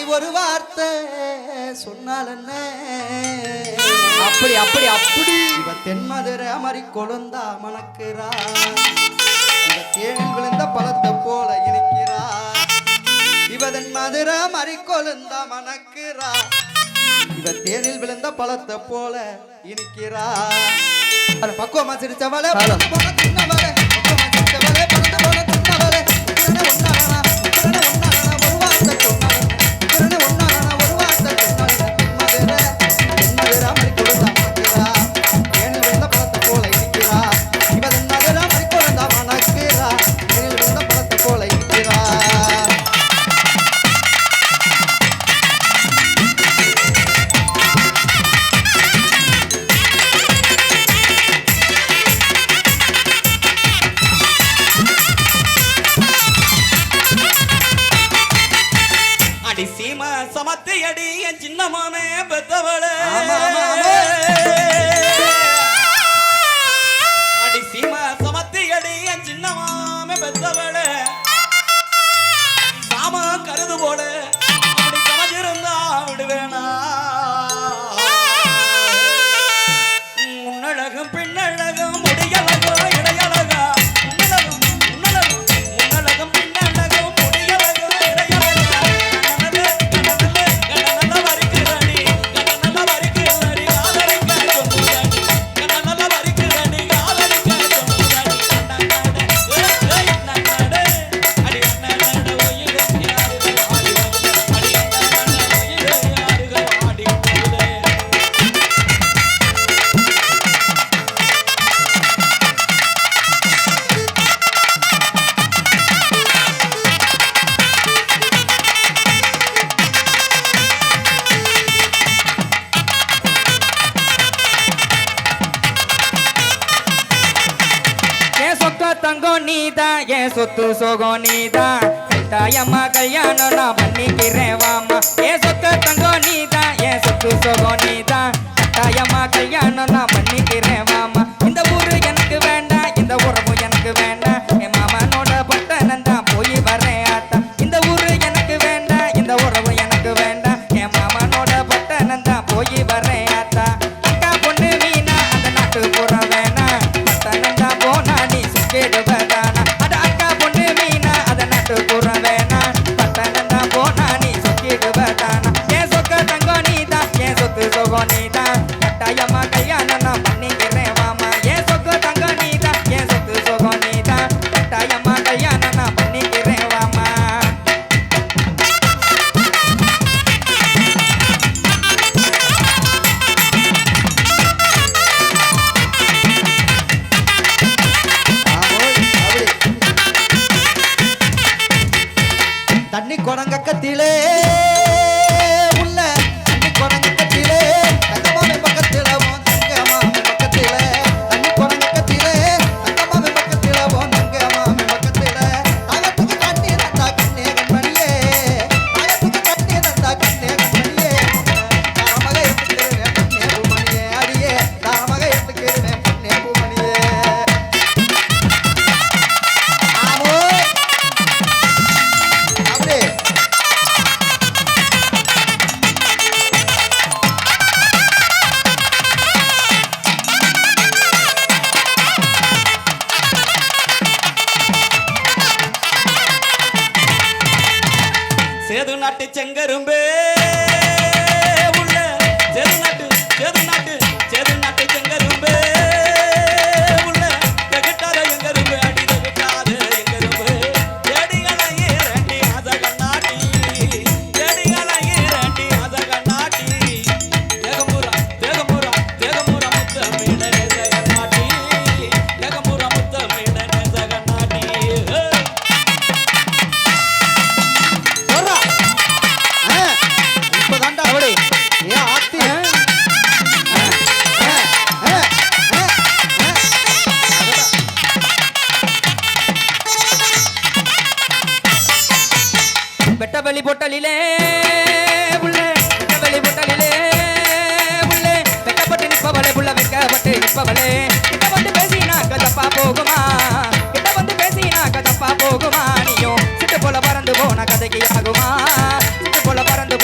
ஒரு வார்த்தை சொன்னால் என்ன அப்படி அப்படி அப்படி இவ தென்மதுரை மாதிரி கொழுந்தா மணக்கிறா இவ தேனில் விழுந்த பழத்தை போல இருக்கிறா இவ தென்மதுரை மாதிரி கொழுந்தா மணக்கிறா இவ தேனில் விழுந்த பழத்தை போல இருக்கிறா பக்குவமா சிரிச்சவளே சின்னவளே பக்குவமா சிரிச்சவளே பறந்து போல சின்னவளே சமத்து அடி என் சின்ன மாமே பெத்தவளே அடி சீமா சமத்து அடி என் சின்ன மாமே பெத்தவளே சாமா கருது போல அப்படி சமஞ்சிருந்தா விடுவேனா முன்னழகும் பின்னழகும் முடியழகோ இடையழகா தங்கம் நீதான் என் சொத்து சோகம் நீதான் தாயம்மா கல்யாணம் நான் பண்ணிக்கிறேன் வாமா என் சொத்து தங்கம் நீதான் என் சொத்து சோகம் நீதான் தாயம்மா கல்யாணம் நான் பண்ணிக்கிறேன் வாமா இந்த ஊரு எனக்கு வேண்டாம் இந்த உறவு எனக்கு வேண்டாம் என் மாமனோட பட்டணம் தான் போய் வரேன் ஆத்தா இந்த ஊரு எனக்கு வேண்டாம் இந்த உறவு எனக்கு வேண்டாம் என் மாமனோட பட்டணம் தான் போய் வரேன் ஆத்தா அக்கா பொண்ணு மீனா அந்த நாட்டு புற வேணாம் பட்டணம் தான் போனா நீ கேடுவதானா அட அக்கா பொண்ணு மீனா அத நட்டு புற வேணா பட்டணம் தான் போனா நீ சொக்கிடுவதானா என் சொக்க தங்கம் நீதான் என் சொத்து சோகம் நீதான் கட்டாயமா கல்யாணம் நான் பண்ணிக்கிறேன் வாமா என் சொக்க தங்கம் நீதான் என் சொத்து சோகம் நீதான் கட்டாயமா கல்யாணம் நான் பண்ணிக்கிறேன் வாமா தண்ணி கொடங்கக்கத்திலே உள்ள தண்ணி கொடங்கக்கத்திலே தங்கமாமே பக்கத்தில போன் தங்கமாமே பக்கத்திலே தண்ணி கொடங்கக்கத்திலே தங்கமாமே பக்கத்தில போன் தங்கமாமே பக்கத்திலே தாயத்துக்கு தண்ணி தந்தா கண்ணே கண்மணியே தாயத்துக்கு தண்ணி தந்தா கண்ணே கண்மணியே தாரமக எடுத்துக்கிறேன் கண்ணே பூமணியே அடியே தாரமக எடுத்துக்கிறேன் கண்ணே பூமணியே ஆமோ அப்படியே சேது நாட்டு செங்கரும்பே உள்ள சேது நாட்டு செங்கரும்பே உள்ள வெகட்டாத எங்கரும்பு அடி வெகட்டாத எங்கரும்பு தேடிகளையே ரெண்டி ஆசகண்ணாட்டி தேடிகளையே ரெண்டி ஆசகண்ணாட்டி தேகமுரா முத்த மீனே சகண்ணாட்டி தேகமுரா முத்த மீனே சகண்ணாட்டி இப்பதான்டா அவளே ஏ ஆத்தி வெட்டவெளி பொட்டலிலே உள்ள வெட்டவெளி பொட்டலிலே உள்ள வெட்டப்பட்டு நிற்பவளே புள்ள வெட்டப்பட்டு நிற்பவளே கிட்ட வந்து பேசினா கதப்பா போகுமா கிட்ட வந்து பேசினா கதப்பா போகுமா நீயும் சிட்டு போல பறந்து போன கதைக்கு ஆகுமா சிட்டு போல பறந்து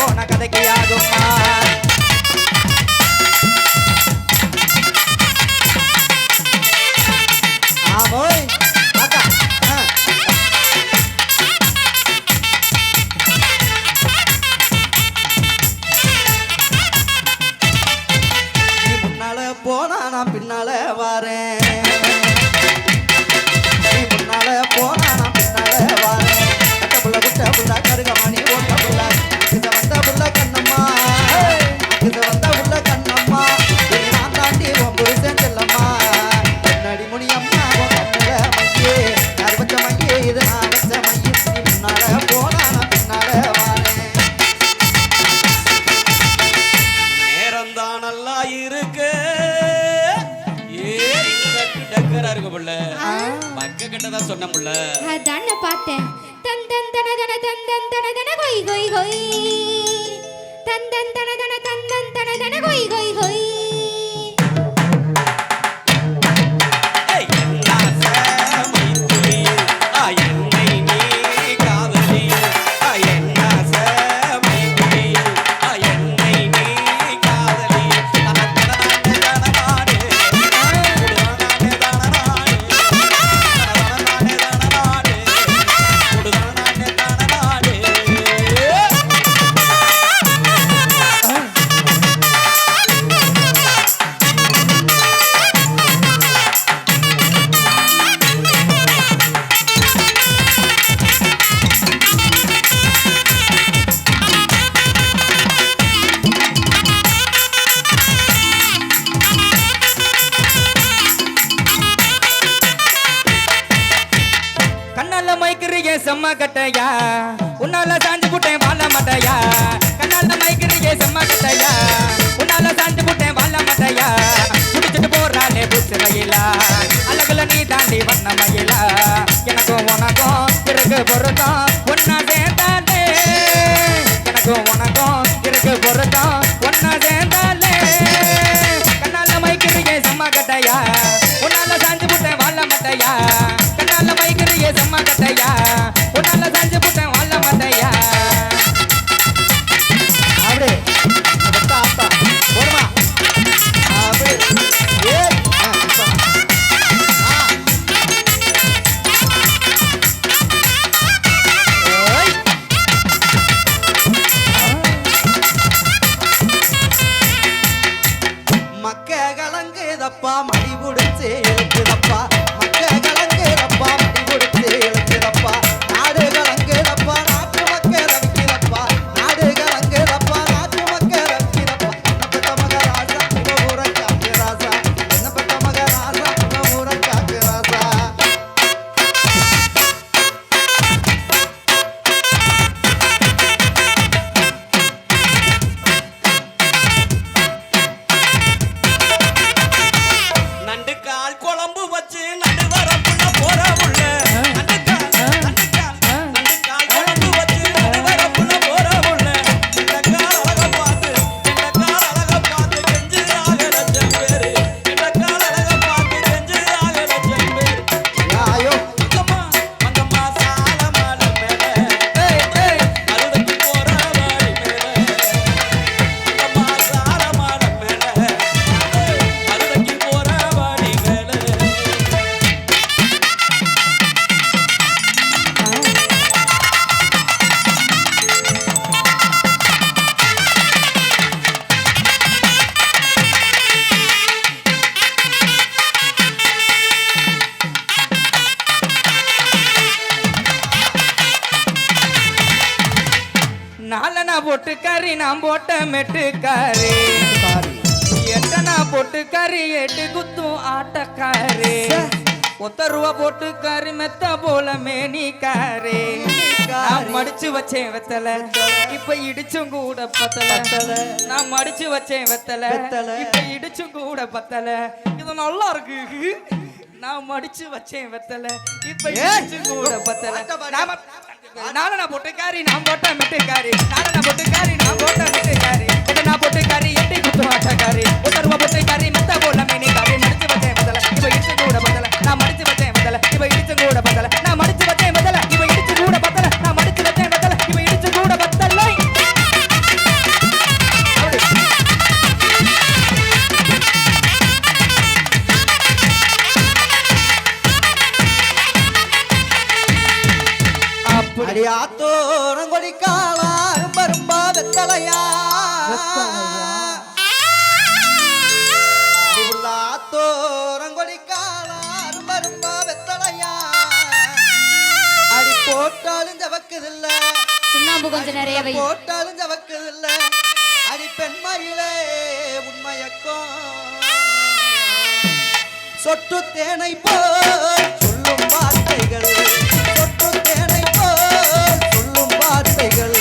சக்கரா இருக்கு புள்ள பக்க கிட்டதான் சொன்ன புள்ள அதான் நான் பார்த்தேன் தந்தன் தன கொய் கொய் கொய் தந்தன் தன கொய் கொய் கொய் செம்ம கட்டையா உன்னால சாஞ்சு புட்டேன் வாழ மாட்டையா கண்ணால மைக்கிறியே செம்ம கட்டையா உன்னால சாஞ்சு புட்டேன் வாழ மாட்டையா குடிச்சிட்டு போறானே புச்சு மயிலா அழகுல நீ தாண்டி வண்ண மயிலா எனக்கும் உனக்கும் இருக்கு பொருத்தம் ஒன்னா சேர்ந்தாலே எனக்கும் உனக்கும் இருக்கு பொருத்தம் ஒன்னா சேர்ந்தாலே கண்ணால மைக்கிறியே செம்ம கட்டையா உன்னால சாஞ்சு புட்டேன் வாழ மாட்டையா கண்ணால மைக்கிறியே செம்ம கட்டையா உன்னால சாஞ்சு புட்டேன் வாழ மாட்டையா அப்படி அப்பா அப்பா போடுமா அப்படி ஏய் மக்க கலங்குதப்பா மடி புடிச்சு இழுக்குதப்பா மக்க கலங்குதப்பா மடி புடிச்சு இழுக்குதப்பா நாடு கலங்குதப்பா நாட்டு மக்கள் ரவிக்குதப்பா நாடு கலங்குதப்பா நாட்டு மக்கள் ரவிக்குதப்பா என்னப்பட்ட மகராசா உங்க ஊரை காக்கு ராசா என்னப்பட்ட மகராசா உங்க ஊரை காக்கு ராசா நண்டு கால் குழம்பு வச்சு நடு வரப்புல போற உள்ள நண்டு கால் குழம்பு வச்சு நடு வரப்புல போற உள்ள இந்த கால் அழக பார்த்து கெஞ்சு ஆகலச்சம் பேரு இந்த கால் அழக பார்த்து கெஞ்சு ஆகலச்சம் பேரு யாயோ மங்கம்மா சால மாட மேல அருதைக்கு போற வாடி மேல மங்கம்மா சால மாட மேல அருதைக்கு போற வாடி மேல நாலனா போட்டு கறி நான் போட்ட மெட்டுக்காரு எட்டனா போட்டு கறி எட்டு குத்தும் ஆட்டக்காரு ஒத்த ரூபா போட்டு கறி மெத்த போல மேனிக்காரு நான் மடிச்சு வச்சேன் வெத்தல இப்ப இடிச்சும் கூட பத்தல நான் மடிச்சு வச்சேன் வெத்தல இப்ப இடிச்சும் கூட பத்தல இது நல்லா இருக்கு நான் மடிச்சு வச்சேன் வெத்தல இப்ப இடிச்சும் கூட பத்தல நாலனா போட்டு காரி நான் போட்ட மெட்டுக்காரி நாலனா போட்டு காரி நான் போட்ட மெட்டுக்காரி நான் போட்டு காரி எட்டி குத்து ஆட்டக்காரி ஒத்த ரூபா போட்டு காரி மெத்த போல மேனிக்காரி மடிச்சு வச்சேன் வெத்தல இப்ப இடிச்சு கூட பத்தல நான் மடிச்சு வச்சேன் வெத்தல இப்ப இடிச்சு கூட பத்தல நான் மடிச்சு வச்சேன் வெத்தல இப்ப இடிச்சு கூட பத்தல நான் மடிச்சு வச்சேன் வெத்தல இப்ப இடிச்சு கூட பத்தல அடியாத்தோரங்கொடி காலா ரொம்ப ரொம்ப வெத்தலையா அடிவுள்ளாத்தோரங்கொடி காலா ரொம்ப ரொம்ப வெத்தலையா அடி போட்டாலும் ஜவக்குதில்ல சுண்ணாம்பு கொஞ்சம் நிறைய வை போட்டாலும் ஜவக்குதில்ல அடி பெண்மையிலே உண்மையக்கம் சொட்டு தேனை போல் சொல்லும் வார்த்தைகள் சொட்டு தேனை போல் சொல்லும் வார்த்தைகள்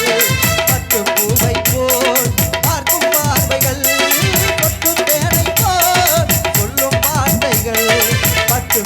பட்டு பூவை போல் பார்க்கும் பார்வைகள் சொட்டு தேனை போல் சொல்லும் வார்த்தைகள் பட்டு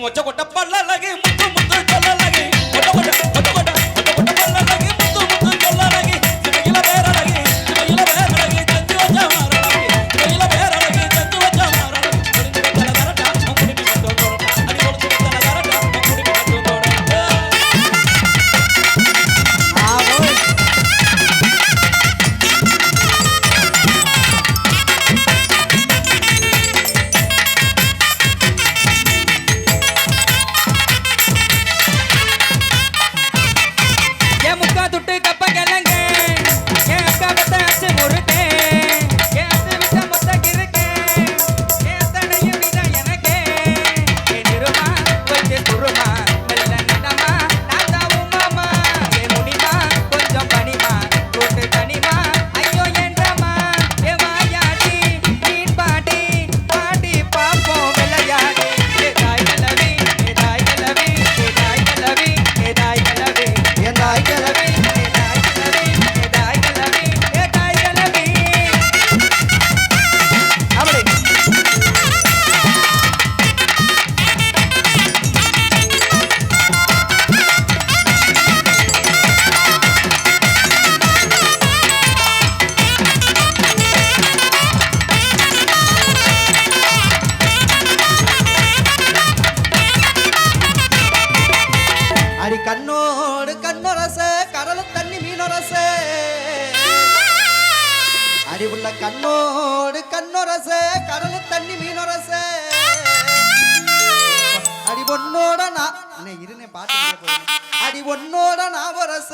மொச்ச கொட்ட பல்லழகு முத்து முத்து சொல்லழகு கொட்ட கொட்ட கொட்ட கொட்ட கொட்ட கொட்ட பல்லழகு முத்து முத்து சொல்லழகு சிவையில பேரழகு சிவையில பேரழகு செஞ்சு வச்ச மாரழகு சிவையில பேரழகு செஞ்சு வச்ச மாரழகு குடிச்சு வச்சல தரட்டா குடிச்சு வச்ச தோரட்டா அடி கொடுத்து வச்சல தரட்டா குடிச்சு வச்ச தோரட்டா என் முக்கா துட்டு கப்ப கிழங்க என் அக்கா பத்த அச்சு முறுக்கு என் அத்து விட்ட மொத்த கிறுக்கு என் தடையும் வித எனக்கு என் நிறுமா கொஞ்சம் குருமா மெல்ல நிதமா நான் தான் உமாமா என் முனிமா கொஞ்சம் பனிமா கூட்டு தனிமா ஐயோ என்றமா என் வாயாடி மீன் பாடி பாடி பாப்போம் விளையாடி ஏதாய் கலவி ஏதாய் கலவி ஏதாய் கலவி ஏதாய் கலவி என் தாய் கிழவி அப்படி அடி கண்ணோடு கண்ணொரச கடல தண்ணி மீனொரச அடி உள்ள கண்ணோடு கண்ணொரச கடல தண்ணி மீனொரச அடி பொண்ணோட நான் அண்ணே இருனே பாட்டு போறேன் அடி பொண்ணோட நாவரச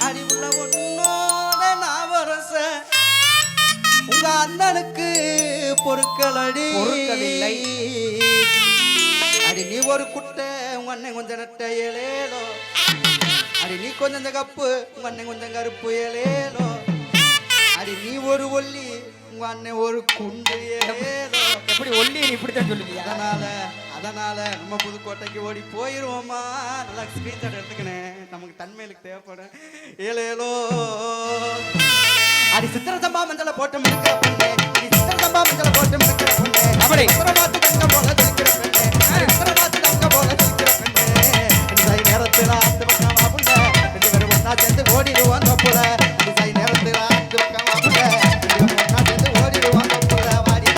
அடி உள்ள ஒன்னோட நாவரச உங்க அண்ணனுக்கு பொறுக்கலடி பொறுக்கவில்லை. அடி நீ ஒரு குட்டை உங்க அண்ணன் கொஞ்சம் நட்ட ஏலேலோ அடி நீ கொஞ்சம் கப்பு உங்க அண்ணன் கொஞ்சம் கருப்பு ஏலேலோ அடி நீ ஒரு ஒல்லி உங்க அண்ணன் ஒரு குண்டு ஏலேலோ எப்படி ஒல்லி இப்படித்தான் சொல்லுவியா அதனால நம்ம புதுக்கோட்டைக்கு ஓடி போயிருவோமா நல்லா ஸ்கிரீன்ஷாட் எடுத்துக்கினேன் நமக்கு தன்மையிலுக்கு தேவைப்படும் ஏலேலோ அடி சித்திரசம்பா மஞ்சளை போட்டு முடிக்கிற பொண்ணு அடி சித்திரசம்பா மஞ்சளை போட்டு முடிக்கிற பொண்ணு அப்படி. பார்த்து தங்க போல சிரிக்கிற பெண்ணு பார்த்து தங்க போல சிரிக்கிற பெண்ணு இந்த நேரத்தில் ஆத்து பக்கம் வாப்புல 2 பேரும் ஒன்னா சேர்ந்து ஓடிடுவோம் தப்புல இந்த நேரத்தில் ஆத்து பக்கம் வாப்புல 2 பேரும் ஒன்னா சேர்ந்து ஓடிடுவோம் தப்புல வாடி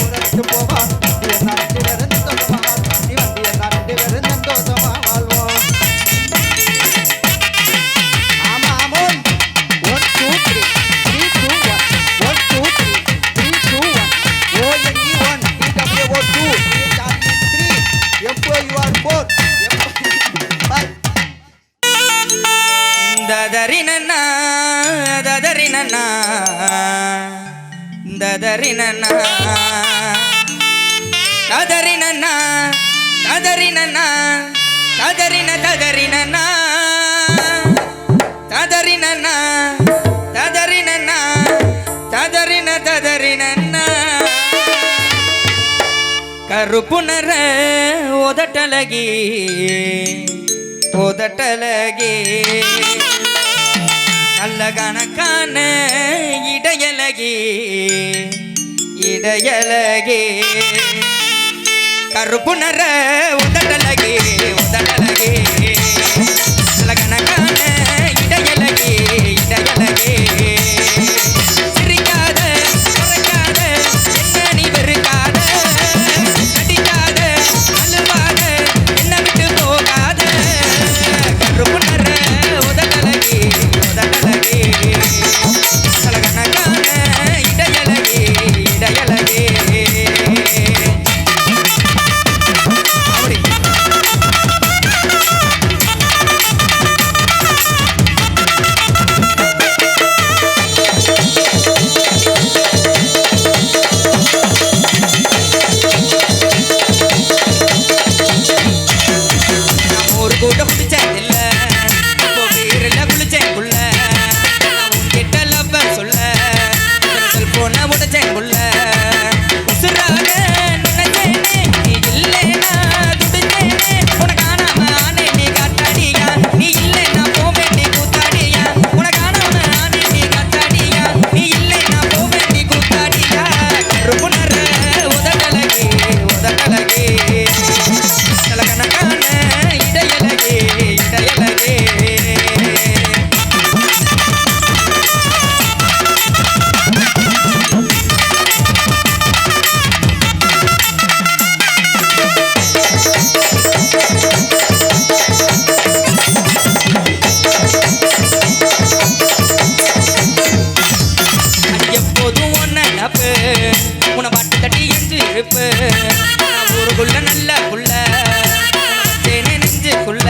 ஊரத்து போவோம் நீ என்ன 2 பேரும் சந்தோஷமா நீ வந்து என்ன 2 பேரும் சந்தோஷமா வாழ்வோம் ஆமா ஆமோன் 1 2 3 3 2 1 1 2 3 3 2 1 ONE 1 TWO 2 3 FOUR 4 bye ததரினன்னா ததரினன்னா ததரினன்னா ததரினன்னா ததரினன்னா ததரின ததரினன்னா ததரினன்னா ததரினன்னா ததரின ததரினன்னா கருப்புணர உதட்டலகி உதட்டலகி நல்ல கணக்கான இடையலகி இடையலகி கருப்புணர உதட்டலகி உதட்டலகி நல்ல கணக்கான இடையலகி இடையலகி சிரிக்காத மறைக்காத என்ன நீ வெறுக்காத நடிக்காத அழுவாத என்ன விட்டு போகாத கருப்புணர உதட்டலகி உதட்டலகி நல்ல கணக்கான இடையலகி இடையலகி அப்படி இருப்பு உன பாட்டு தட்டி எஞ்சு இருப்பு ஊருக்குள்ள நல்ல புள்ள நெஞ்சுக்குள்ள